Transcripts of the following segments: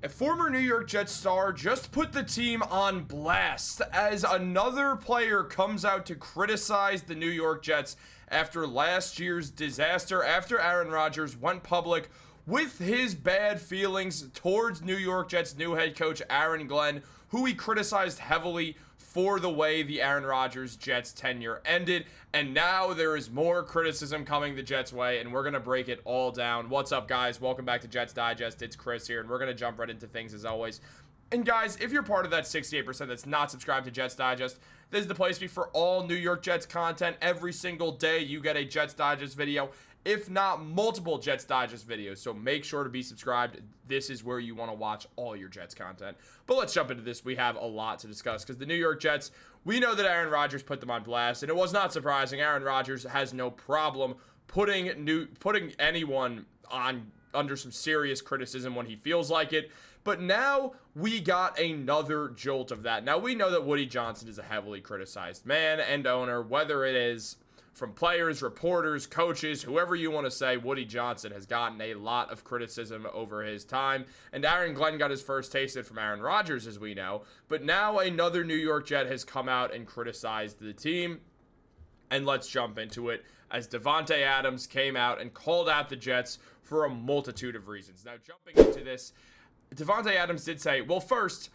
A former New York Jets star just put the team on blast as another player comes out to criticize the New York Jets after last year's disaster, after Aaron Rodgers went public with his bad feelings towards New York Jets new head coach Aaron Glenn, who he criticized heavily for the way the Aaron Rodgers Jets tenure ended. And now there is more criticism coming the Jets way, and we're going to break it all down. What's up, guys? Welcome back to Jets Digest. It's Chris here, and we're going to jump right into things as always. And guys, if you're part of that 68% that's not subscribed to Jets Digest, this is the place to be for all New York Jets content. Every single day you get a Jets Digest video, if not multiple Jets Digest videos. So make sure to be subscribed. This is where you want to watch all your Jets content. But let's jump into this. We have a lot to discuss because the New York Jets, we know that Aaron Rodgers put them on blast, and it was not surprising. Aaron Rodgers has no problem putting anyone under some serious criticism when he feels like it. But now we got another jolt of that. Now we know that Woody Johnson is a heavily criticized man and owner, whether it is from players, reporters, coaches, whoever you want to say. Woody Johnson has gotten a lot of criticism over his time, and Aaron Glenn got his first taste of it from Aaron Rodgers, as we know. But now another New York Jet has come out and criticized the team, and let's jump into it, as Davante Adams came out and called out the Jets for a multitude of reasons. Now, jumping into this, Davante Adams did say, well, first,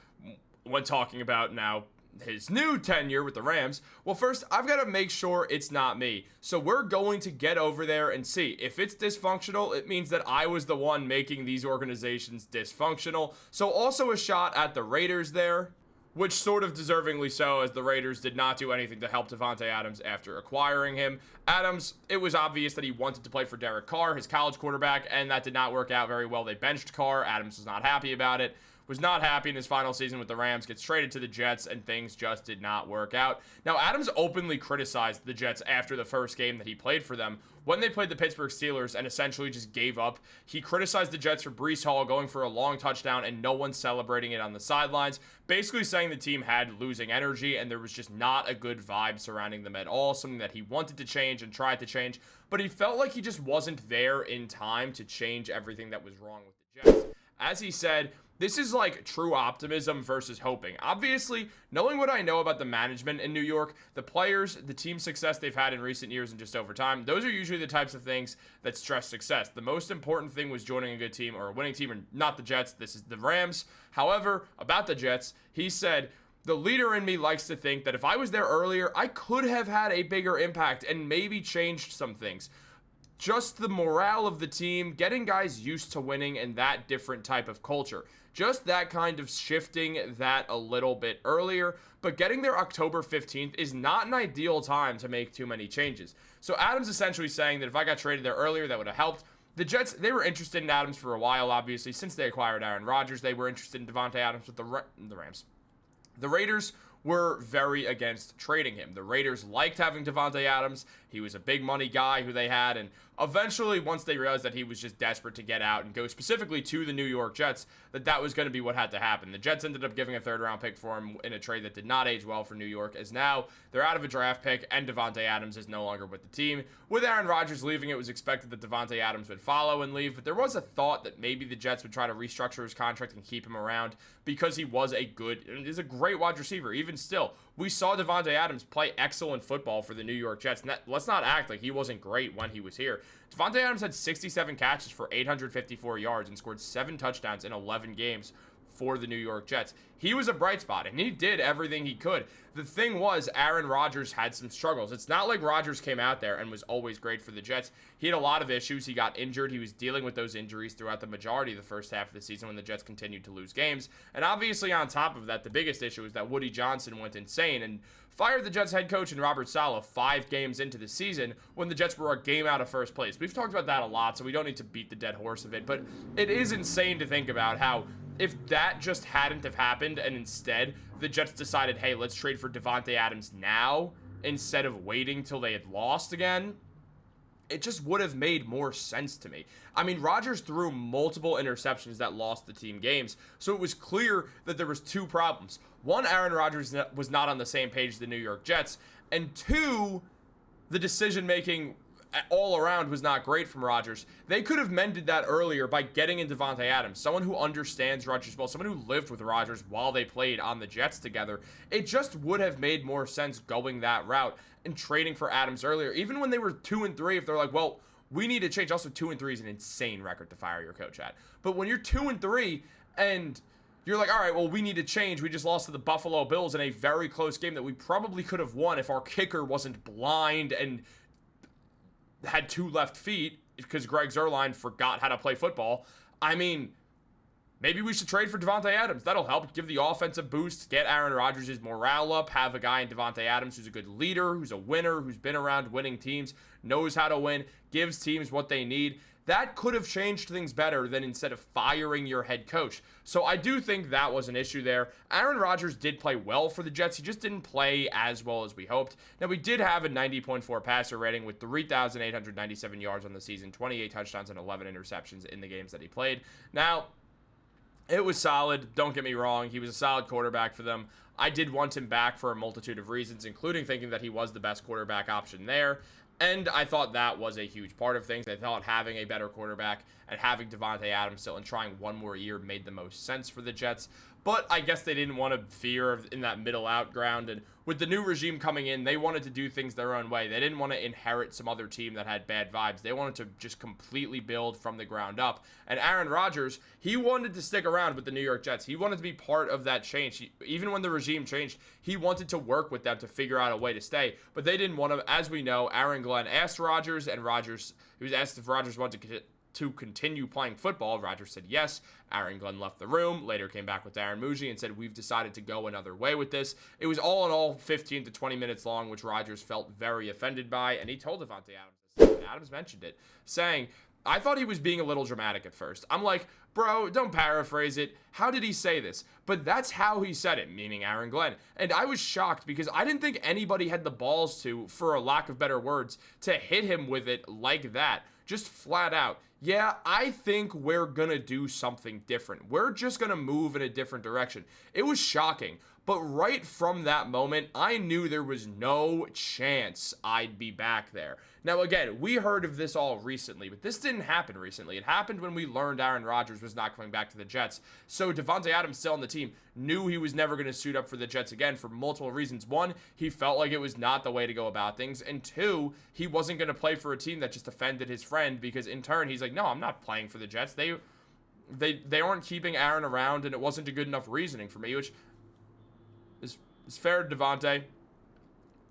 when talking about now his new tenure with the Rams, well, first, I've got to make sure it's not me. So we're going to get over there and see. If it's dysfunctional, it means that I was the one making these organizations dysfunctional. So also a shot at the Raiders there, which sort of deservingly so, as the Raiders did not do anything to help Davante Adams after acquiring him. Adams, it was obvious that he wanted to play for Derek Carr, his college quarterback, and that did not work out very well. They benched Carr. Adams was not happy about it. Was not happy in his final season with the Rams, gets traded to the Jets, and things just did not work out. Now, Adams openly criticized the Jets after the first game that he played for them when they played the Pittsburgh Steelers and essentially just gave up. He criticized the Jets for Breece Hall going for a long touchdown and no one celebrating it on the sidelines, basically saying the team had losing energy and there was just not a good vibe surrounding them at all, something that he wanted to change and tried to change, but he felt like he just wasn't there in time to change everything that was wrong with the Jets. As he said, this is like true optimism versus hoping. Obviously, knowing what I know about the management in New York, the players, the team success they've had in recent years and just over time, those are usually the types of things that stress success. The most important thing was joining a good team or a winning team, and not the Jets. This is the Rams. However, about the Jets, he said, the leader in me likes to think that if I was there earlier, I could have had a bigger impact and maybe changed some things. Just the morale of the team, getting guys used to winning and that different type of culture. Just that kind of shifting that a little bit earlier, but getting there October 15th is not an ideal time to make too many changes. So Adams essentially saying that if I got traded there earlier, that would have helped. The Jets, they were interested in Adams for a while, obviously. Since they acquired Aaron Rodgers, they were interested in Davante Adams with the Rams. The Raiders were very against trading him. The Raiders liked having Davante Adams. He was a big money guy who they had, and eventually, once they realized that he was just desperate to get out and go specifically to the New York Jets, that was going to be what had to happen. The Jets ended up giving a third-round pick for him in a trade that did not age well for New York, as now they're out of a draft pick, and Davante Adams is no longer with the team. With Aaron Rodgers leaving, it was expected that Davante Adams would follow and leave, but there was a thought that maybe the Jets would try to restructure his contract and keep him around because he was a great wide receiver. Even still, we saw Davante Adams play excellent football for the New York Jets. Let's not act like he wasn't great when he was here. Davante Adams had 67 catches for 854 yards and scored 7 touchdowns in 11 games for the New York Jets. He was a bright spot, and he did everything he could. The thing was, Aaron Rodgers had some struggles. It's not like Rodgers came out there and was always great for the Jets. He had a lot of issues. He got injured. He was dealing with those injuries throughout the majority of the first half of the season when the Jets continued to lose games. And obviously, on top of that, the biggest issue is that Woody Johnson went insane and fired the Jets head coach and Robert Saleh 5 games into the season when the Jets were a game out of first place. We've talked about that a lot, so we don't need to beat the dead horse of it, but it is insane to think about how if that just hadn't have happened and instead the Jets decided, hey, let's trade for Davante Adams now instead of waiting till they had lost again, it just would have made more sense to me. I mean, Rodgers threw multiple interceptions that lost the team games, so it was clear that there was 2 problems. One, Aaron Rodgers was not on the same page as the New York Jets, and 2, the decision-making all around was not great from Rodgers. They could have mended that earlier by getting in Davante Adams, someone who understands Rodgers well, someone who lived with Rodgers while they played on the Jets together. It just would have made more sense going that route and trading for Adams earlier. Even when they were 2-3, if they're like, well, we need to change. Also, 2-3 is an insane record to fire your coach at. But when you're 2-3 and you're like, all right, well, we need to change. We just lost to the Buffalo Bills in a very close game that we probably could have won if our kicker wasn't blind and had 2 left feet because Greg Zuerlein forgot how to play football. I mean, maybe we should trade for Davante Adams. That'll help give the offense a boost, get Aaron Rodgers' morale up, have a guy in Davante Adams who's a good leader, who's a winner, who's been around winning teams, knows how to win, gives teams what they need. That could have changed things better than instead of firing your head coach. So I do think that was an issue there. Aaron Rodgers did play well for the Jets. He just didn't play as well as we hoped. Now, we did have a 90.4 passer rating with 3,897 yards on the season, 28 touchdowns and 11 interceptions in the games that he played. Now, it was solid. Don't get me wrong. He was a solid quarterback for them. I did want him back for a multitude of reasons, including thinking that he was the best quarterback option there. And I thought that was a huge part of things. I thought having a better quarterback and having Davante Adams still and trying one more year made the most sense for the Jets. But I guess they didn't want to fear in that middle out ground. And with the new regime coming in, they wanted to do things their own way. They didn't want to inherit some other team that had bad vibes. They wanted to just completely build from the ground up. And Aaron Rodgers, he wanted to stick around with the New York Jets. He wanted to be part of that change. Even when the regime changed, he wanted to work with them to figure out a way to stay. But they didn't want to. As we know, Aaron Glenn asked Rodgers, and he was asked if Rodgers wanted to continue playing football. Rodgers said yes. Aaron Glenn left the room, later came back with Darren Mougey and said, we've decided to go another way with this. It was all in all 15 to 20 minutes long, which Rodgers felt very offended by, and he told Davante Adams this. Adams mentioned it, saying, I thought he was being a little dramatic at first. I'm like, bro, don't paraphrase it. How did he say this? But that's how he said it, meaning Aaron Glenn. And I was shocked because I didn't think anybody had the balls to, for a lack of better words, to hit him with it like that. Just flat out. Yeah, I think we're going to do something different. We're just going to move in a different direction. It was shocking. But right from that moment, I knew there was no chance I'd be back there. Now, again, we heard of this all recently, but this didn't happen recently. It happened when we learned Aaron Rodgers was not coming back to the Jets. So Davante Adams, still on the team, knew he was never going to suit up for the Jets again for multiple reasons. One, he felt like it was not the way to go about things. And two, he wasn't going to play for a team that just offended his friend because in turn, he's like, no, I'm not playing for the Jets. They aren't keeping Aaron around, and it wasn't a good enough reasoning for me, which is fair to Davante.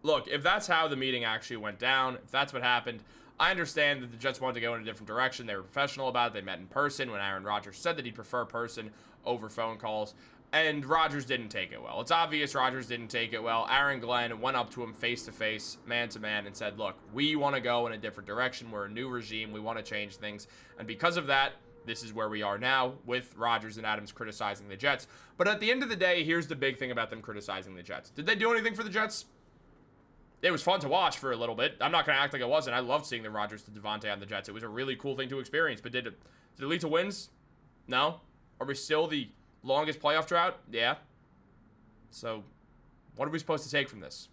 Look, if that's how the meeting actually went down, if that's what happened, I understand that the Jets wanted to go in a different direction. They were professional about it. They met in person when Aaron Rodgers said that he'd prefer person over phone calls, and Rodgers didn't take it well. It's obvious Rodgers didn't take it well. Aaron Glenn went up to him face-to-face, man-to-man, and said, look, we want to go in a different direction. We're a new regime. We want to change things. And because of that, this is where we are now with Rodgers and Adams criticizing the Jets. But at the end of the day, here's the big thing about them criticizing the Jets. Did they do anything for the Jets? It was fun to watch for a little bit. I'm not going to act like it wasn't. I loved seeing the Rodgers to Davante on the Jets. It was a really cool thing to experience. But did it lead to wins? No. Are we still the longest playoff drought? Yeah. So what are we supposed to take from this?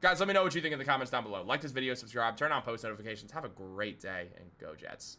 Guys, let me know what you think in the comments down below. Like this video, subscribe, turn on post notifications. Have a great day, and go Jets.